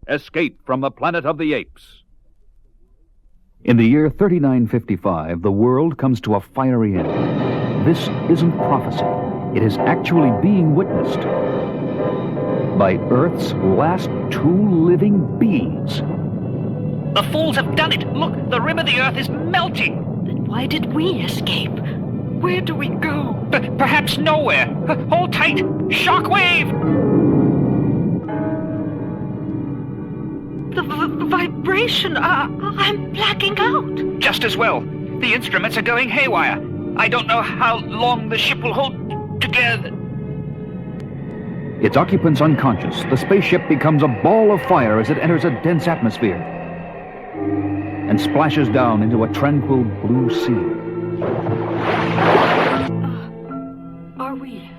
Escape from the Planet of the Apes. In the year 3955, the world comes to a fiery end. This isn't prophecy. It is actually being witnessed by Earth's last two living beings. The fools have done it! Look, the rim of the Earth is melting! Then why did we escape? Where do we go? Perhaps nowhere. Hold tight! Shockwave! The vibration, I'm blacking out. Just as well. The instruments are going haywire. I don't know how long the ship will hold together. Its occupants unconscious, the spaceship becomes a ball of fire as it enters a dense atmosphere and splashes down into a tranquil blue sea. Are we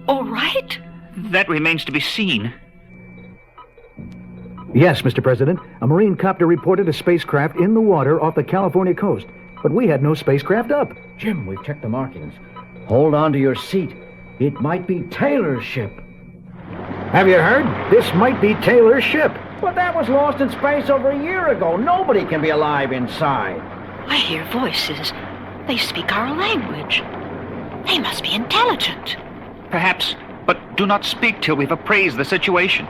all right? That remains to be seen. Yes, Mr. President. A Marine copter reported a spacecraft in the water off the California coast, but we had no spacecraft up. Jim, we've checked the markings. Hold on to your seat. It might be Taylor's ship. Have you heard? This might be Taylor's ship. But that was lost in space over a year ago. Nobody can be alive inside. I hear voices. They speak our language. They must be intelligent. Perhaps, but do not speak till we've appraised the situation.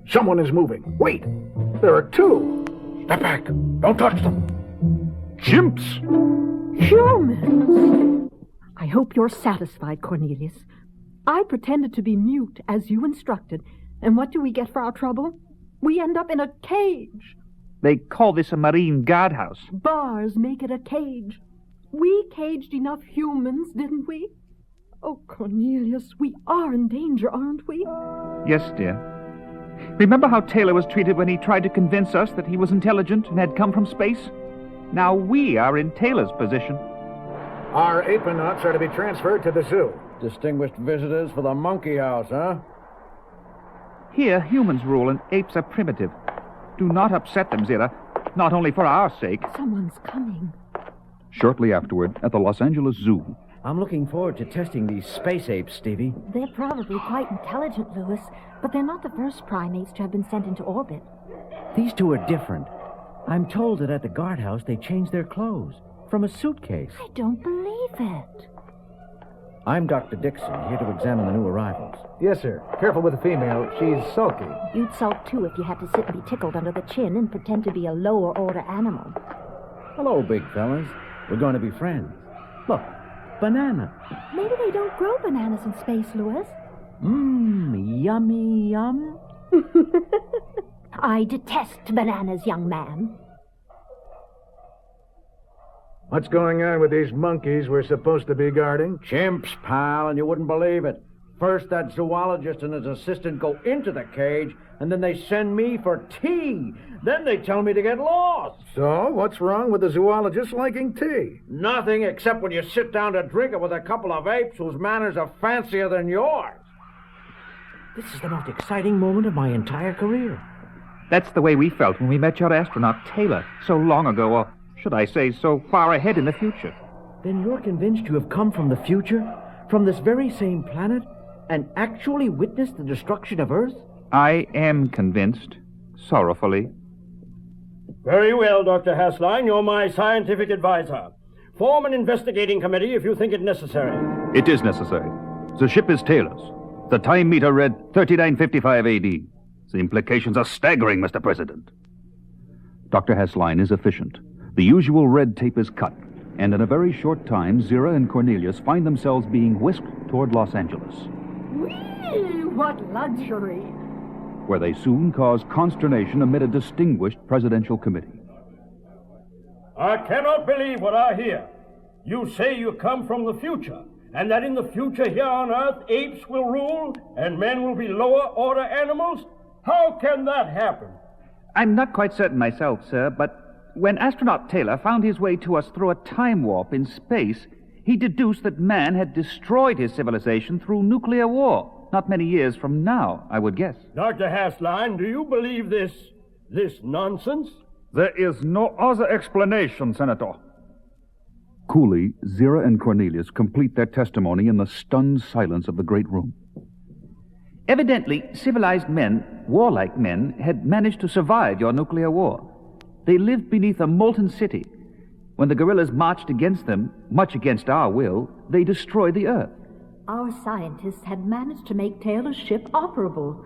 Someone is moving. Wait. There are two. Step back. Don't touch them. Chimps! Humans! I hope you're satisfied, Cornelius. I pretended to be mute, as you instructed, and what do we get for our trouble? We end up in a cage. They call this a marine guardhouse. Bars make it a cage. We caged enough humans, didn't we? Oh, Cornelius, we are in danger, aren't we? Yes, dear. Remember how Taylor was treated when he tried to convince us that he was intelligent and had come from space? Now we are in Taylor's position. Our apenauts are to be transferred to the zoo. Distinguished visitors for the monkey house, huh? Here, humans rule and apes are primitive. Do not upset them, Zira. Not only for our sake. Someone's coming. Shortly afterward, at the Los Angeles Zoo, I'm looking forward to testing these space apes, Stevie. They're probably quite intelligent, Louis, but they're not the first primates to have been sent into orbit. These two are different. I'm told that at the guardhouse they changed their clothes from a suitcase. I don't believe it. I'm Dr. Dixon, here to examine the new arrivals. Yes, sir. Careful with the female. She's sulky. You'd sulk, too, if you had to sit and be tickled under the chin and pretend to be a lower-order animal. Hello, big fellas. We're going to be friends. Look, banana. Maybe they don't grow bananas in space, Louis. Yummy yum. I detest bananas, young man. What's going on with these monkeys we're supposed to be guarding? Chimps, pal, and you wouldn't believe it. First, that zoologist and his assistant go into the cage, and then they send me for tea. Then they tell me to get lost. So, what's wrong with the zoologist liking tea? Nothing, except when you sit down to drink it with a couple of apes whose manners are fancier than yours. This is the most exciting moment of my entire career. That's the way we felt when we met your astronaut, Taylor, so long ago, or should I say, so far ahead in the future. Then you're convinced you have come from the future? From this very same planet? And actually witnessed the destruction of Earth? I am convinced, sorrowfully. Very well, Dr. Hasline. You're my scientific advisor. Form an investigating committee if you think it necessary. It is necessary. The ship is Taylor's. The time meter read 3955 AD. The implications are staggering, Mr. President. Dr. Hasline is efficient. The usual red tape is cut, and in a very short time, Zira and Cornelius find themselves being whisked toward Los Angeles, Whee! What luxury! where they soon cause consternation amid a distinguished presidential committee. I cannot believe what I hear. You say you come from the future, and that in the future here on Earth, apes will rule, and men will be lower-order animals? How can that happen? I'm not quite certain myself, sir, but when astronaut Taylor found his way to us through a time warp in space, he deduced that man had destroyed his civilization through nuclear war. Not many years from now, I would guess. Dr. Hasline, do you believe this nonsense? There is no other explanation, Senator. Coolly, Zira and Cornelius complete their testimony in the stunned silence of the great room. Evidently, civilized men, warlike men, had managed to survive your nuclear war. They lived beneath a molten city. When the guerrillas marched against them, much against our will, they destroyed the Earth. Our scientists had managed to make Taylor's ship operable.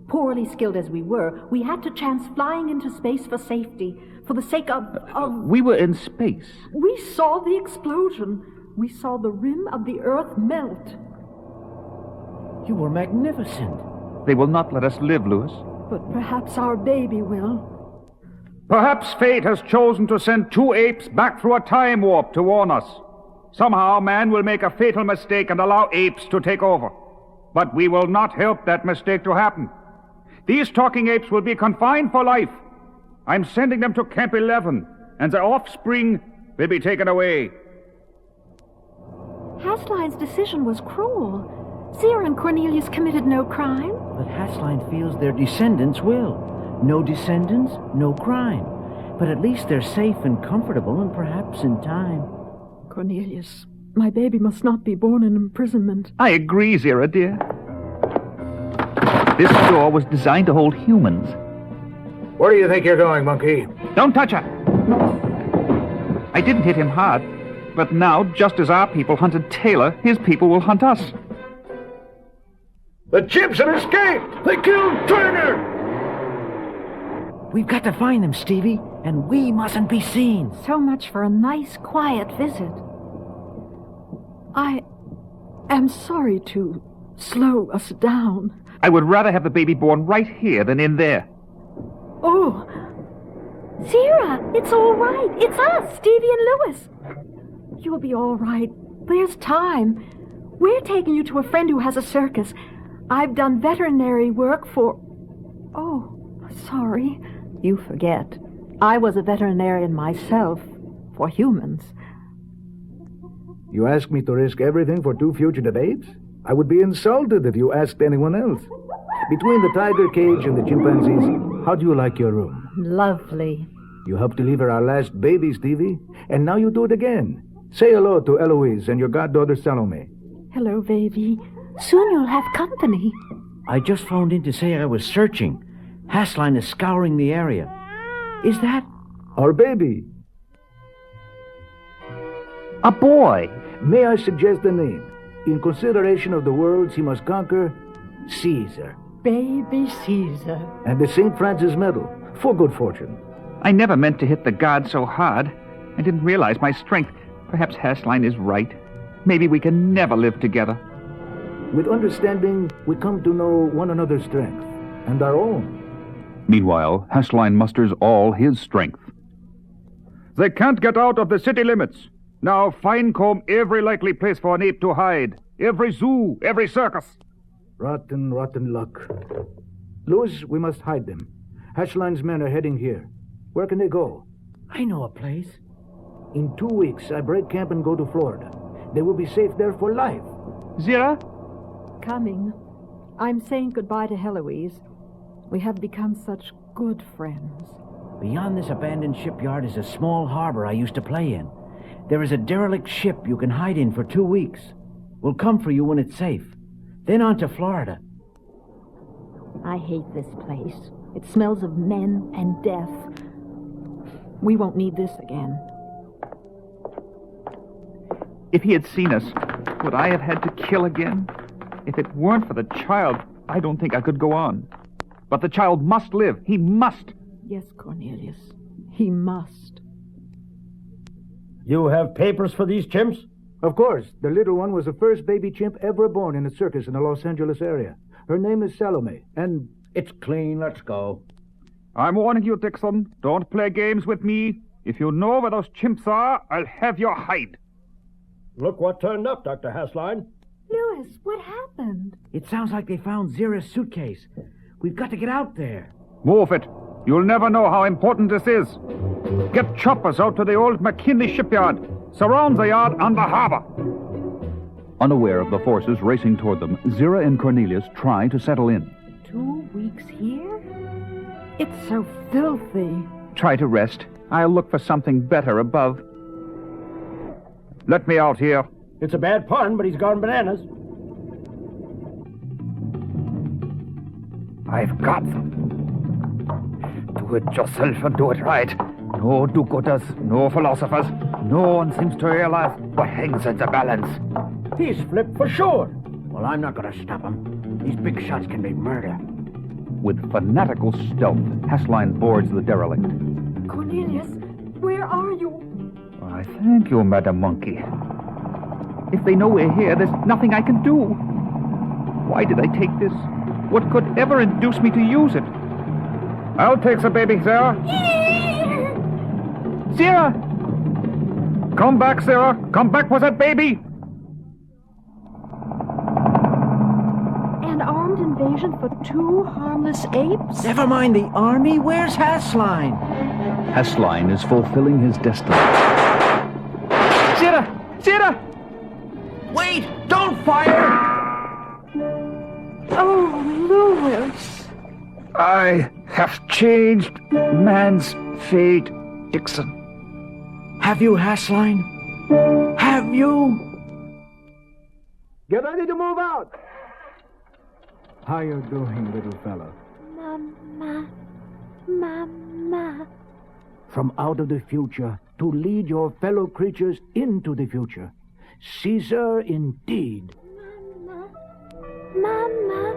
Poorly skilled as we were, we had to chance flying into space for safety, for the sake of... We were in space. We saw the explosion. We saw the rim of the Earth melt. You were magnificent. They will not let us live, Louis. But perhaps our baby will. Perhaps fate has chosen to send 2 apes back through a time warp to warn us. Somehow man will make a fatal mistake and allow apes to take over. But we will not help that mistake to happen. These talking apes will be confined for life. I'm sending them to Camp 11, and their offspring will be taken away. Hasline's decision was cruel. Zira and Cornelius committed no crime. But Hasline feels their descendants will. No descendants, no crime. But at least they're safe and comfortable, and perhaps in time. Cornelius, my baby must not be born in imprisonment. I agree, Zira, dear. This door was designed to hold humans. Where do you think you're going, monkey? Don't touch her! I didn't hit him hard, but now, just as our people hunted Taylor, his people will hunt us. The chimps have escaped! They killed Turner! We've got to find them, Stevie, and we mustn't be seen. So much for a nice, quiet visit. I am sorry to slow us down. I would rather have the baby born right here than in there. Oh, Zira, it's all right. It's us, Stevie and Louis. you'll be all right. There's time. We're taking you to a friend who has a circus. I've done veterinary work for... Oh, sorry. You forget. I was a veterinarian myself, for humans. You ask me to risk everything for 2 fugitive apes? I would be insulted if you asked anyone else. Between the tiger cage and the chimpanzees, how do you like your room? Lovely. You helped deliver our last baby, Stevie, and now you do it again. Say hello to Eloise and your goddaughter Salome. Hello, baby. Soon you'll have company. I just phoned in to say I was searching. Hasline is scouring the area. Is that... Our baby. A boy. May I suggest a name? In consideration of the worlds he must conquer, Caesar. Baby Caesar. And the St. Francis Medal, for good fortune. I never meant to hit the guard so hard. I didn't realize my strength. Perhaps Hasline is right. Maybe we can never live together. With understanding, we come to know one another's strength, and our own. Meanwhile, Hasline musters all his strength. They can't get out of the city limits. Now fine-comb every likely place for an ape to hide. Every zoo, every circus. Rotten, rotten luck. Louis, we must hide them. Hashline's men are heading here. Where can they go? I know a place. In 2 weeks, I break camp and go to Florida. They will be safe there for life. Zira? Coming. I'm saying goodbye to Heloise. We have become such good friends. Beyond this abandoned shipyard is a small harbor I used to play in. There is a derelict ship you can hide in for 2 weeks. We'll come for you when it's safe. Then on to Florida. I hate this place. It smells of men and death. We won't need this again. If he had seen us, would I have had to kill again? If it weren't for the child, I don't think I could go on. But the child must live. He must. Yes, Cornelius. He must. You have papers for these chimps? Of course. The little one was the first baby chimp ever born in a circus in the Los Angeles area. Her name is Salome, and... It's clean. Let's go. I'm warning you, Dixon. Don't play games with me. If you know where those chimps are, I'll have your hide. Look what turned up, Dr. Hasline. Louis, what happened? It sounds like they found Zira's suitcase. We've got to get out there. Move it. You'll never know how important this is. Get choppers out to the old McKinley shipyard. Surround the yard and the harbor. Unaware of the forces racing toward them, Zira and Cornelius try to settle in. 2 weeks here? It's so filthy. Try to rest. I'll look for something better above. Let me out here. It's a bad pun, but he's gone bananas. I've got them. Do it yourself and do it right. No do-gooders, no philosophers. No one seems to realize what hangs in the balance. He's flipped for sure. Well, I'm not going to stop him. These big shots can be murder. With fanatical stealth, Hassline boards the derelict. Cornelius, where are you? Why, thank you, Madam Monkey. If they know we're here, there's nothing I can do. Why did I take this? What could ever induce me to use it? I'll take the baby, Sarah. Sarah! Come back, Sarah. Come back with that baby. An armed invasion for 2 harmless apes? Never mind the army. Where's Hassline? Hassline is fulfilling his destiny. Sarah! Sarah! Wait! Don't fire! Oh, Lewis. I have changed man's fate, Dixon. Have you, Hassline? Have you? Get ready to move out. How you doing, little fellow? Mama. From out of the future to lead your fellow creatures into the future. Caesar indeed. Mama.